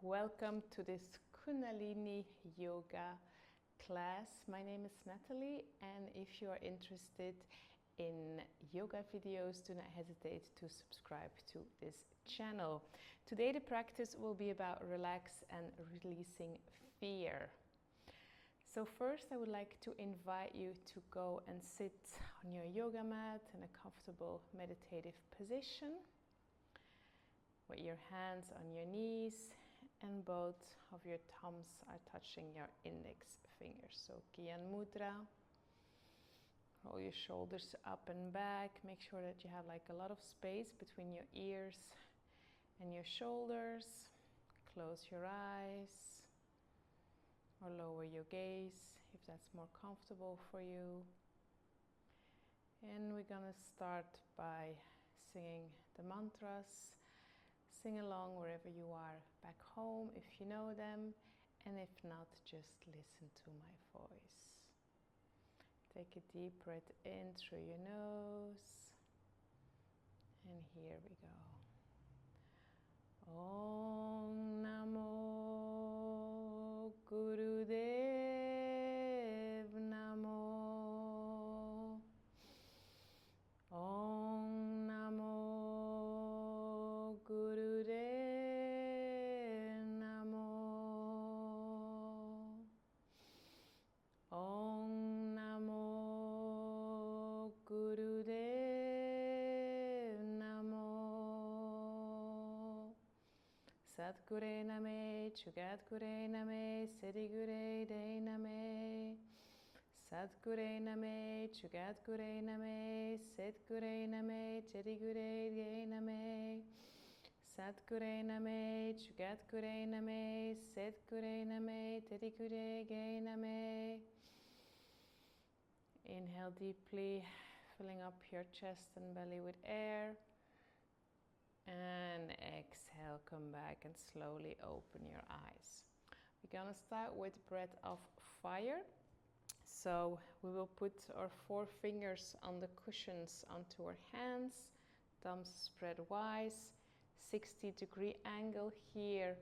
Welcome to this Kundalini Yoga class. My name is Natalie, and if you are interested in yoga videos, do not hesitate to subscribe to this channel. Today the practice will be about relax and releasing fear. So first I would like to invite you to go and sit on your yoga mat in a comfortable meditative position with your hands on your knees and both of your thumbs are touching your index fingers. So Gyan Mudra. Roll your shoulders up and back. Make sure that you have like a lot of space between your ears and your shoulders. Close your eyes or lower your gaze if that's more comfortable for you. And we're gonna start by singing the mantras. Sing along wherever you are back home if you know them, and if not, just listen to my voice. Take a deep breath in through your nose, and here we go. Om Namo Gurudev Namo. Om Namo Gurudev Namo. Om Namo Gurudev Namo. Satguru Name, Jugadguru Name, Siddhiguru De Name. Satguru Name, Jugadguru Name, Siddhiguru Name, Siddhiguru De Name. Satguru Name, Jugadguru Name, Siddhiguru Name, Siddhiguru De Name. Inhale deeply, filling up your chest and belly with air. And exhale, come back and slowly open your eyes. We're gonna start with breath of fire. So we will put our 4 fingers on the cushions onto our hands, thumbs spread wide, 60-degree angle here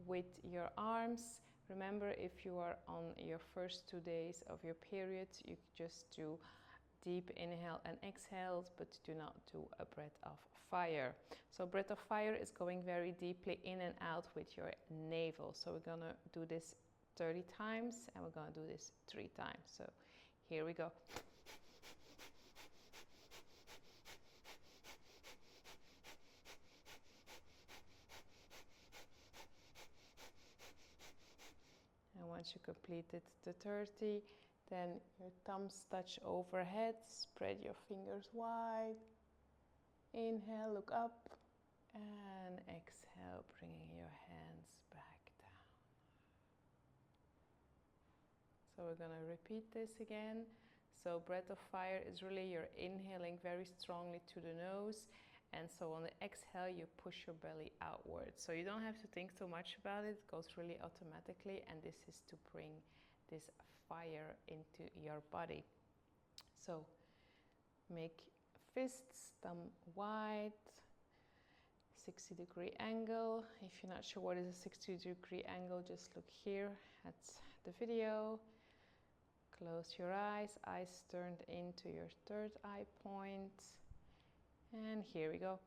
with your arms. Remember, if you are on your first 2 days of your period, you just do deep inhale and exhale, but do not do a breath of fire. So breath of fire is going very deeply in and out with your navel. So we're gonna do this 30 times and we're gonna do this 3 times. So here we go. And once you completed the 30, then your thumbs touch overhead, spread your fingers wide. Inhale, look up, and exhale, bringing your hands back down. So we're gonna repeat this again. So breath of fire is really you're inhaling very strongly to the nose, and so on the exhale you push your belly outwards. So you don't have to think too much about it, it goes really automatically, and this is to bring this fire into your body. So make fists, thumb wide, 60-degree angle. If you're not sure what is a 60-degree angle, just look here at the video. Close your eyes, eyes turned into your third eye point. And here we go.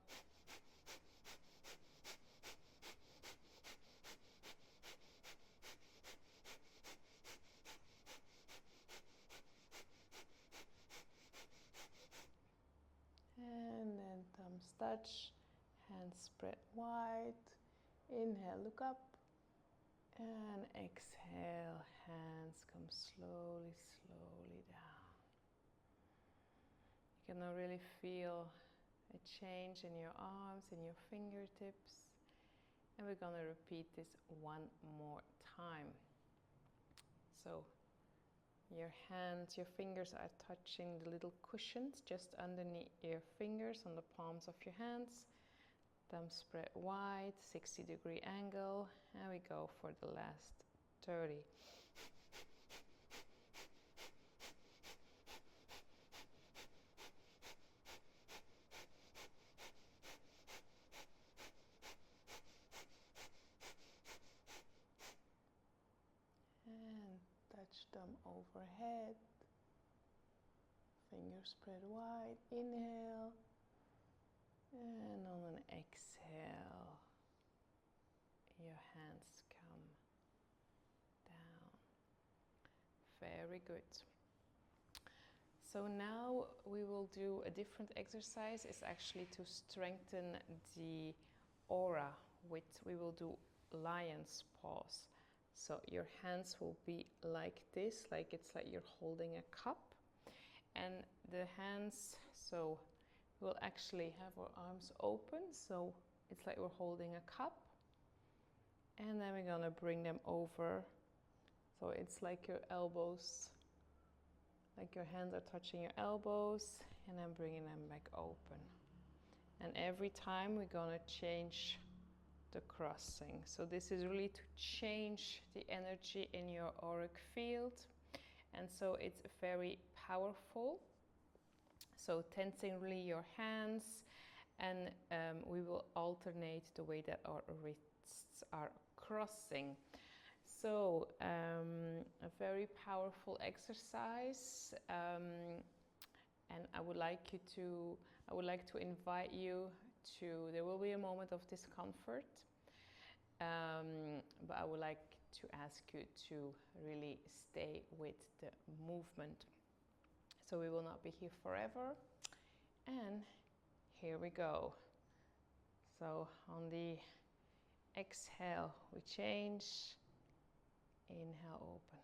And then thumbs touch, hands spread wide. Inhale, look up. And exhale, hands come slowly, slowly down. You can now really feel a change in your arms, in your fingertips. And we're gonna repeat this 1 more time. So your hands, your fingers are touching the little cushions just underneath your fingers on the palms of your hands. Thumbs spread wide, 60-degree angle, and we go for the last 30. overhead. Fingers spread wide. Inhale. And on an exhale, your hands come down. Very good. So now we will do a different exercise. It's actually to strengthen the aura. We will do lion's pose. So your hands will be like this, like it's like you're holding a cup. And the hands, so we'll actually have our arms open, so it's like we're holding a cup. And then we're gonna bring them over. So it's like your elbows, like your hands are touching your elbows, and then bringing them back open. And every time we're gonna change the crossing. So this is really to change the energy in your auric field. And so it's very powerful. So tensing really your hands, and we will alternate the way that our wrists are crossing. So a very powerful exercise, and I would like to invite you to. There will be a moment of discomfort, but I would like to ask you to really stay with the movement. So we will not be here forever. And here we go. So on the exhale, we change. Inhale, open.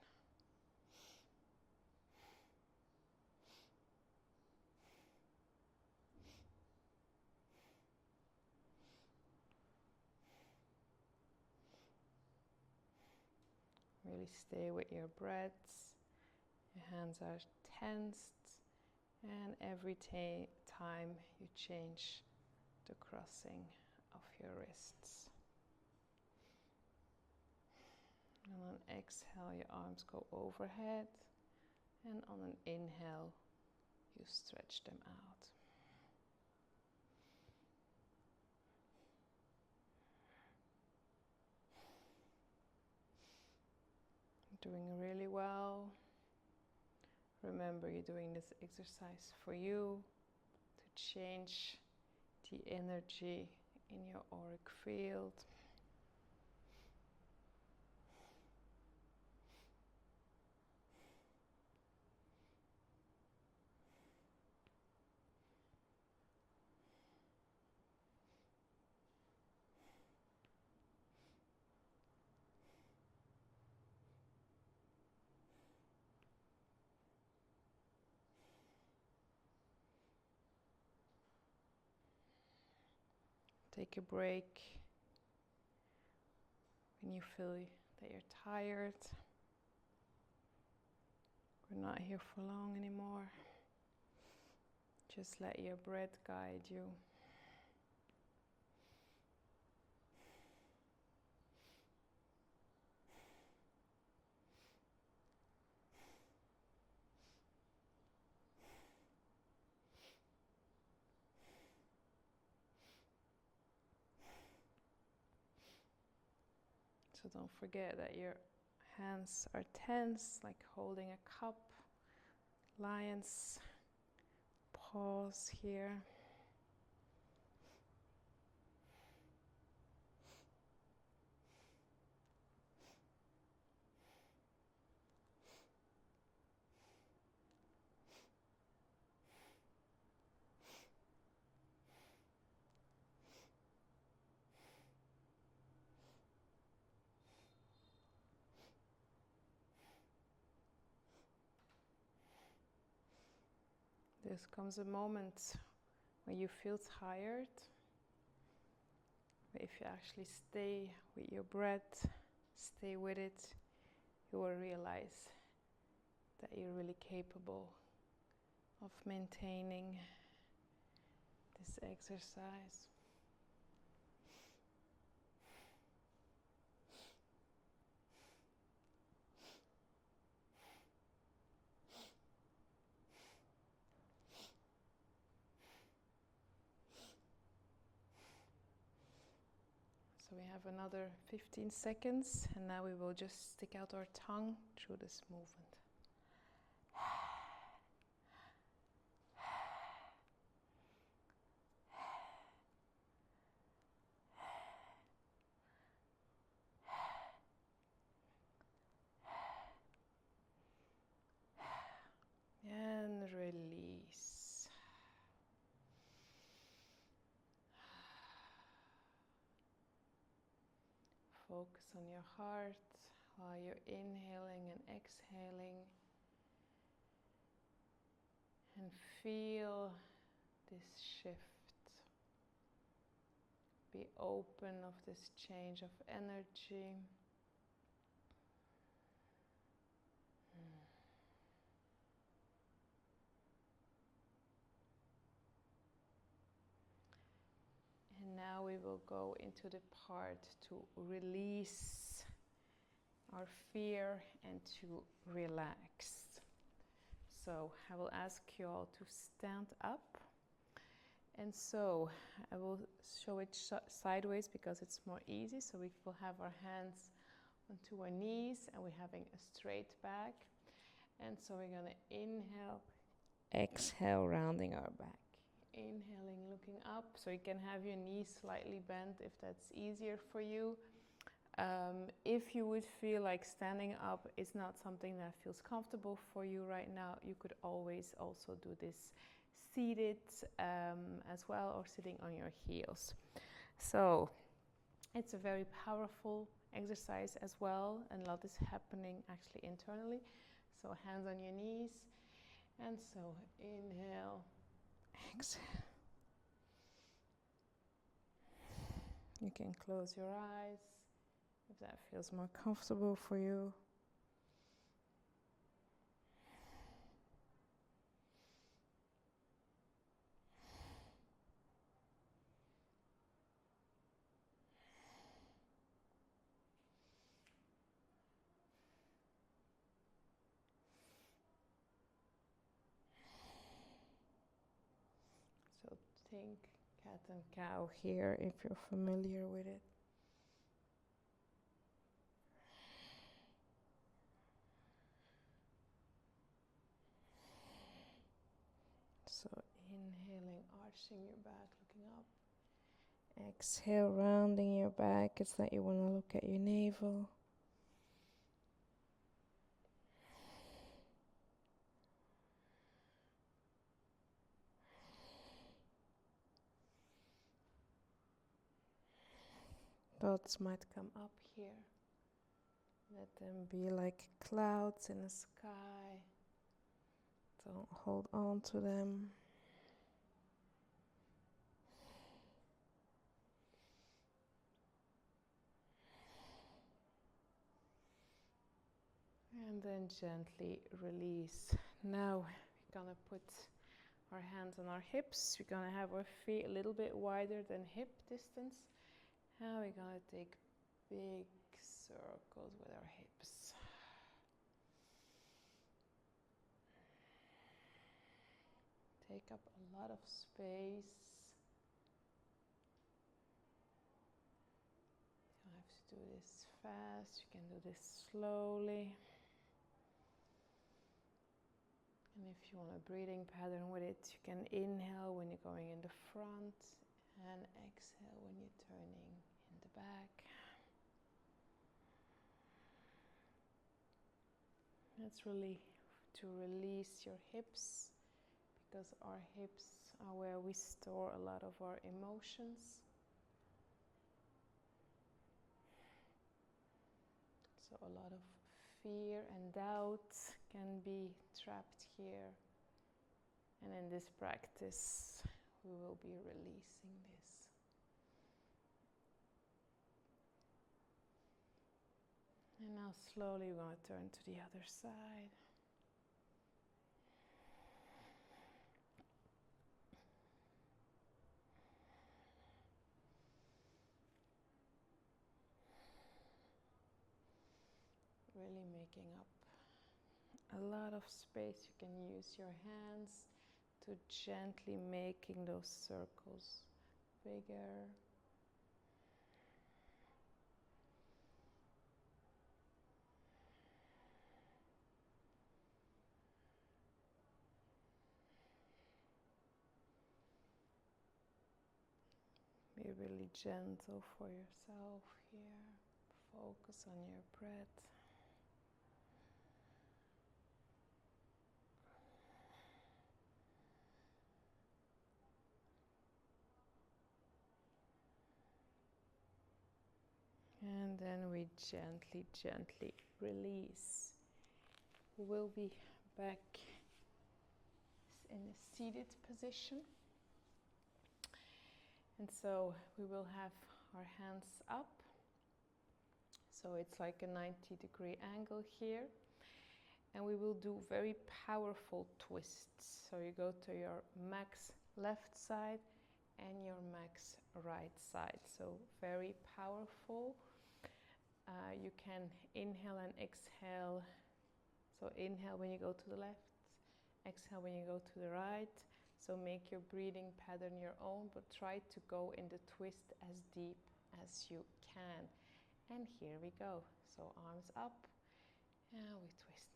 Really stay with your breaths. Your hands are tensed. And every time you change the crossing of your wrists. And on an exhale, your arms go overhead. And on an inhale, you stretch them out. Doing really well. Remember, you're doing this exercise for you to change the energy in your auric field. Take a break when you feel that you're tired. We're not here for long anymore. Just let your breath guide you. So don't forget that your hands are tense, like holding a cup. Lion's pause here. There comes a moment when you feel tired, but if you actually stay with your breath, stay with it, you will realize that you're really capable of maintaining this exercise. So we have another 15 seconds, and now we will just stick out our tongue through this movement. focus on your heart while you're inhaling and exhaling. And feel this shift. Be open of this change of energy. And now we will go into the part to release our fear and to relax. So I will ask you all to stand up. And so I will show it sideways because it's more easy. So we will have our hands onto our knees and we're having a straight back. And so we're going to inhale, exhale, rounding our back. Inhaling, looking up, so you can have your knees slightly bent if that's easier for you. If you would feel like standing up is not something that feels comfortable for you right now, you could always also do this seated as well, or sitting on your heels. So it's a very powerful exercise as well, and a lot is happening actually internally. So hands on your knees, and so inhale, exhale. You can close your eyes if that feels more comfortable for you. So think cat and cow here if you're familiar with it. So inhaling, arching your back, looking up. Exhale, rounding your back. It's that you want to look at your navel. Thoughts might come up here. Let them be like clouds in the sky. Don't hold on to them. And then gently release. Now we're gonna put our hands on our hips. We're gonna have our feet a little bit wider than hip distance. Now we're gonna take big circles with our hips. Take up a lot of space. You don't have to do this fast, you can do this slowly. And if you want a breathing pattern with it, you can inhale when you're going in the front and exhale when you're turning in the back. That's really to release your hips, because our hips are where we store a lot of our emotions. So a lot of fear and doubt can be trapped here. And in this practice, we will be releasing this. And now slowly we're going to turn to the other side. Really making up a lot of space. You can use your hands to gently making those circles bigger. Be really gentle for yourself here. Focus on your breath. And then we gently, gently release. We'll be back in a seated position. And so we will have our hands up. So it's like a 90-degree angle here. And we will do very powerful twists. So you go to your max left side and your max right side. So very powerful. You can inhale and exhale. So inhale when you go to the left, exhale when you go to the right. So make your breathing pattern your own, but try to go in the twist as deep as you can. And here we go. So arms up and we twist.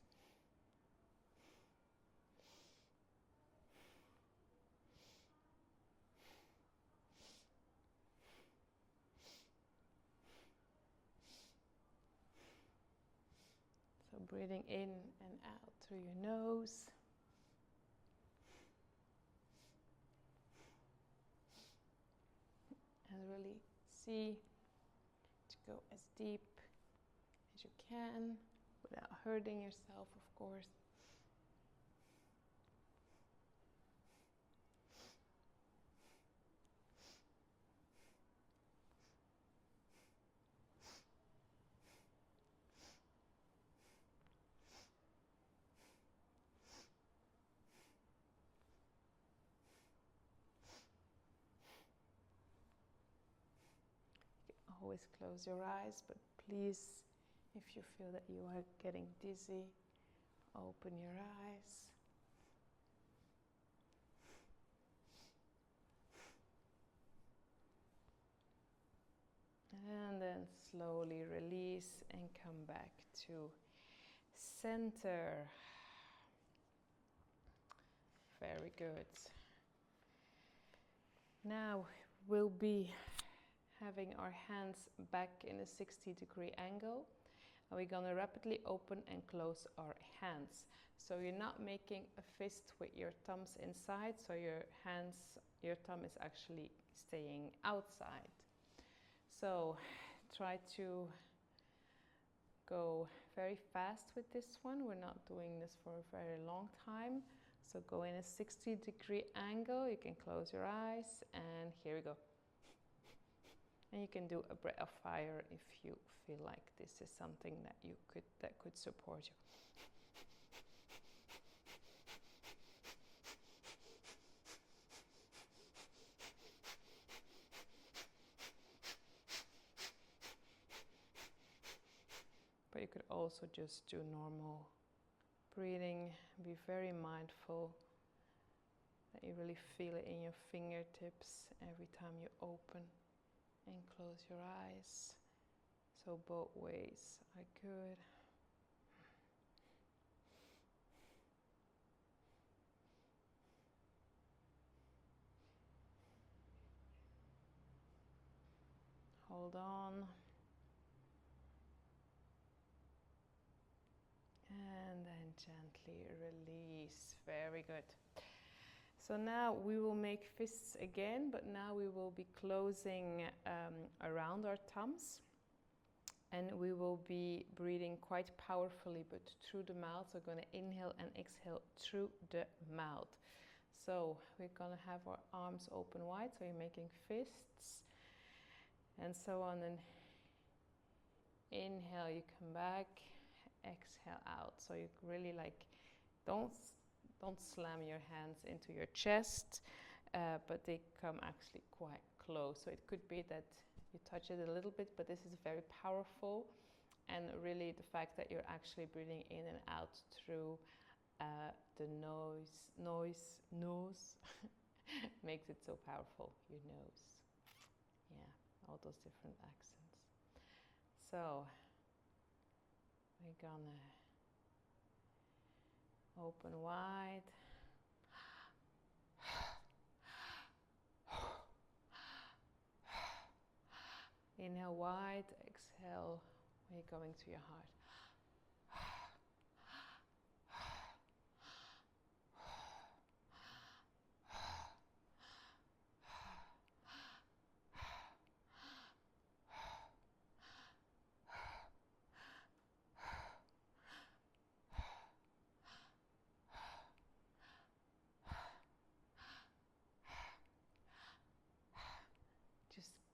So breathing in and out through your nose. And really see to go as deep as you can without hurting yourself, of course. Always close your eyes, but please, if you feel that you are getting dizzy, open your eyes. And then slowly release and come back to center. Very good. Now we'll be having our hands back in a 60-degree angle. And we're going to rapidly open and close our hands. So you're not making a fist with your thumbs inside, so your thumb is actually staying outside. So try to go very fast with this one. We're not doing this for a very long time. So go in a 60-degree angle. You can close your eyes, and here we go. And you can do a breath of fire if you feel like this is something that could support you. But you could also just do normal breathing. Be very mindful that you really feel it in your fingertips every time you open and close your eyes. So both ways are good. Hold on. And then gently release. Very good. So now we will make fists again, but now we will be closing around our thumbs. And we will be breathing quite powerfully, but through the mouth. So we're going to inhale and exhale through the mouth. So we're going to have our arms open wide. So you're making fists. And so on. And inhale, you come back. Exhale out. So you really don't slam your hands into your chest, but they come actually quite close. So it could be that you touch it a little bit, but this is very powerful. And really the fact that you're actually breathing in and out through the nose makes it so powerful. Your nose. Yeah, all those different accents. So we're gonna open wide. Inhale wide, exhale when you're going to your heart.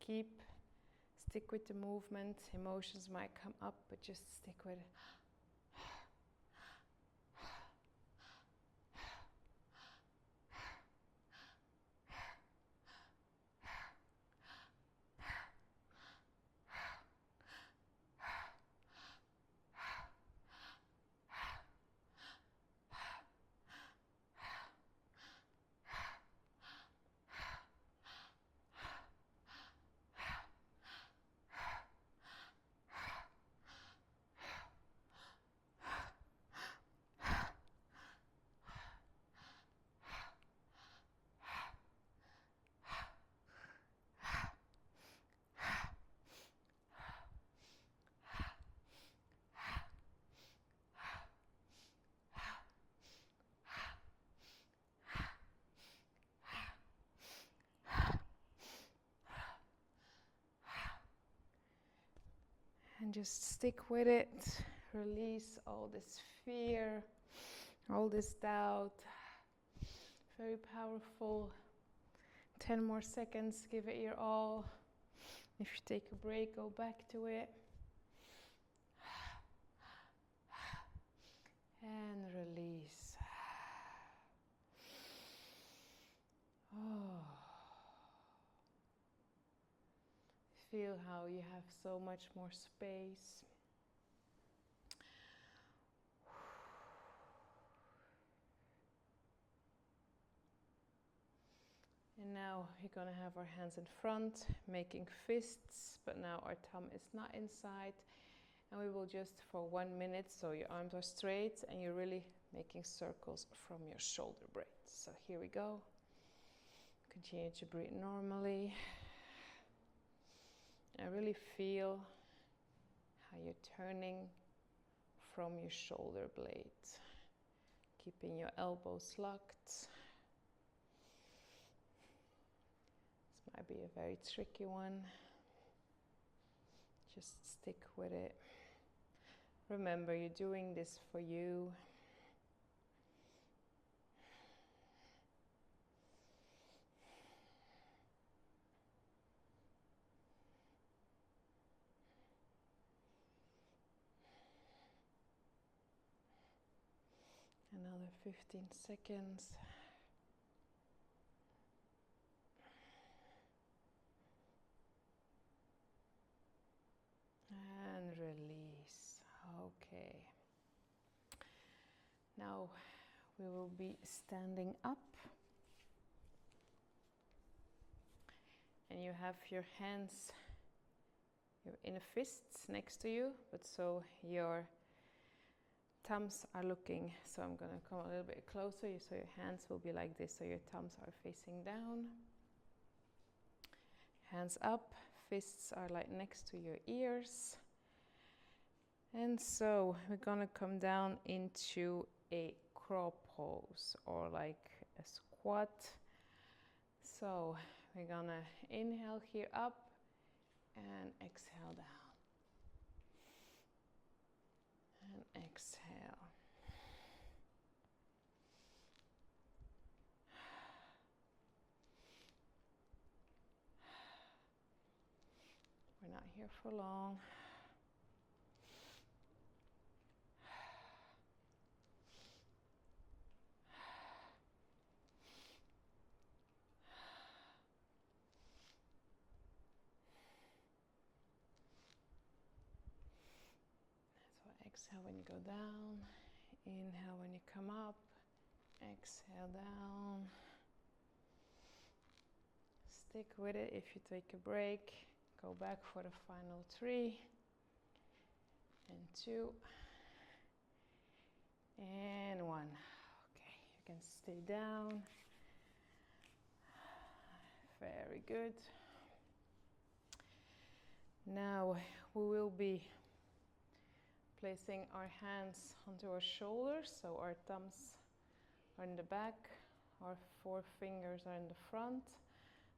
stick with the movement. Emotions might come up, but just stick with it. And just stick with it. Release all this fear, all this doubt. Very powerful. 10 more seconds, give it your all. If you take a break, go back to it. And release. Oh. Feel how you have so much more space. And now we're going to have our hands in front, making fists, but now our thumb is not inside. And we will just, for 1 minute, so your arms are straight and you're really making circles from your shoulder blades. So here we go. Continue to breathe normally. And really feel how you're turning from your shoulder blade, keeping your elbows locked. This might be a very tricky one. Just stick with it. Remember, you're doing this for you. Another 15 seconds. And release. Okay. Now we will be standing up. And you have your hands in a fist next to you, but so your thumbs are looking, so I'm going to come a little bit closer, so your hands will be like this, so your thumbs are facing down. Hands up, fists are like next to your ears. And so we're going to come down into a crow pose, or like a squat. So we're going to inhale here up and exhale down. And exhale. We're not here for long. So exhale when you go down. Inhale when you come up. Exhale down. Stick with it. If you take a break, go back for the final 3 and 2 and 1. Okay, you can stay down. Very good. Now we will be placing our hands onto our shoulders, so our thumbs are in the back, our 4 fingers are in the front,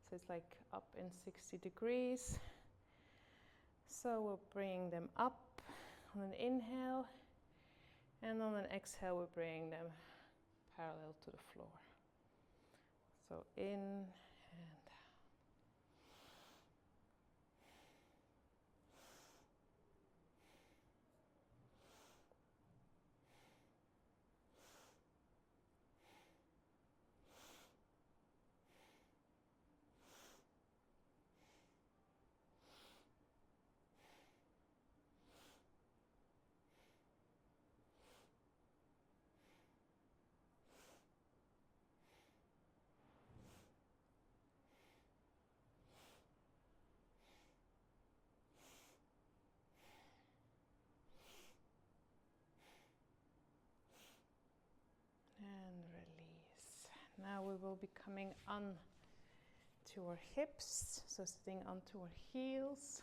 so it's like up in 60 degrees. So we're bringing them up on an inhale, and on an exhale we're bringing them parallel to the floor. So in and now we will be coming on to our hips, so sitting onto our heels.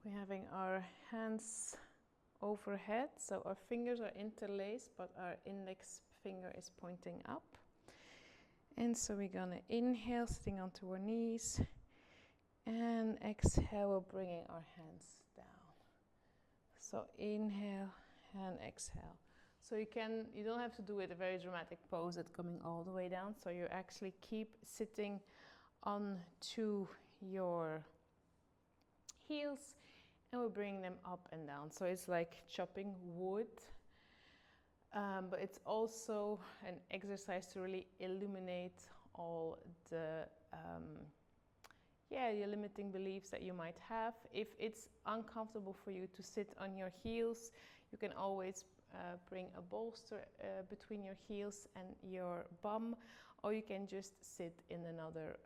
We're having our hands overhead, so our fingers are interlaced, but our index finger is pointing up. And so we're gonna inhale, sitting onto our knees, and exhale, we're bringing our hands down. So inhale and exhale. So you don't have to do it a very dramatic pose at coming all the way down. So you actually keep sitting onto your heels, and we're bringing them up and down. So it's like chopping wood, but it's also an exercise to really illuminate all the the limiting beliefs that you might have. If it's uncomfortable for you to sit on your heels, you can always bring a bolster between your heels and your bum, or you can just sit in another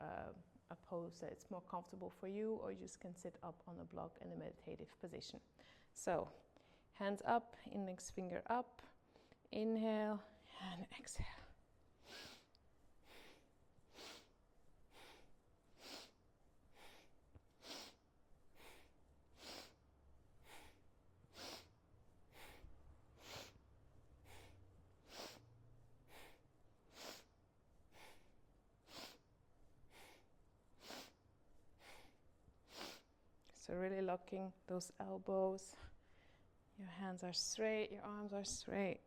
a pose that it's more comfortable for you, or you just can sit up on a block in a meditative position. So hands up, index finger up, inhale and exhale. So really locking those elbows. Your hands are straight, your arms are straight.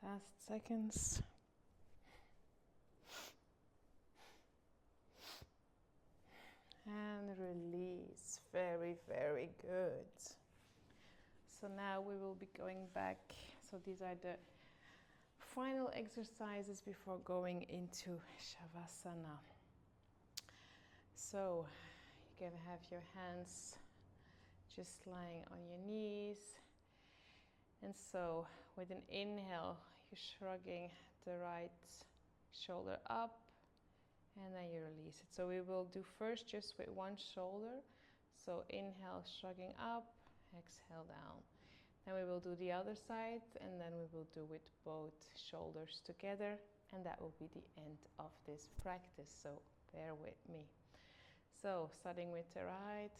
Last seconds. And release. Very, very good. So now we will be going back. So these are the final exercises before going into Shavasana. So you can have your hands just lying on your knees. And so with an inhale, you're shrugging the right shoulder up, and then you release it. So we will do first just with one shoulder. So inhale, shrugging up, exhale down. Then we will do the other side, and then we will do with both shoulders together, and that will be the end of this practice. So bear with me. So starting with the right.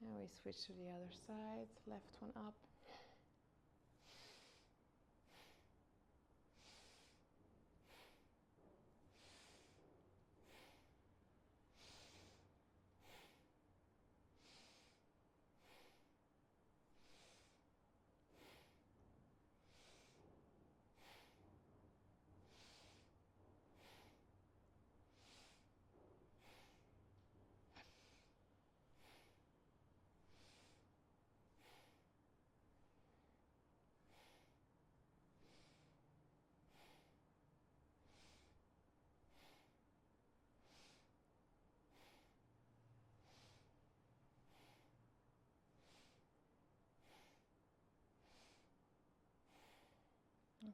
Now we switch to the other side, left one up.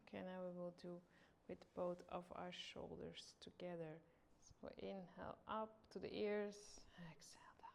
Okay, now we will do with both of our shoulders together. So inhale up to the ears, exhale down.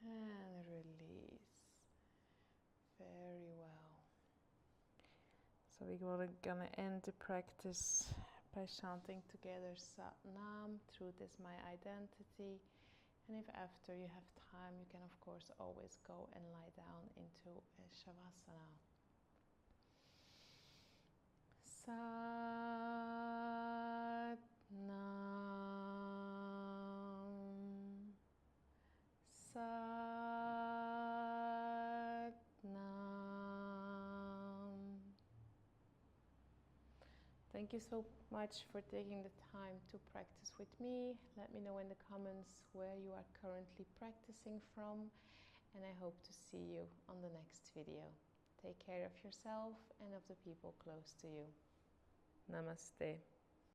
And release. Very well. So we're gonna end the practice by chanting together Sat Nam, truth is my identity. And if after you have time, you can of course always go and lie down into a Shavasana. Sat Nam. Sat Nam. Thank you so much for taking the time to practice with me. Let me know in the comments where you are currently practicing from, and I hope to see you on the next video. Take care of yourself and of the people close to you. Namaste.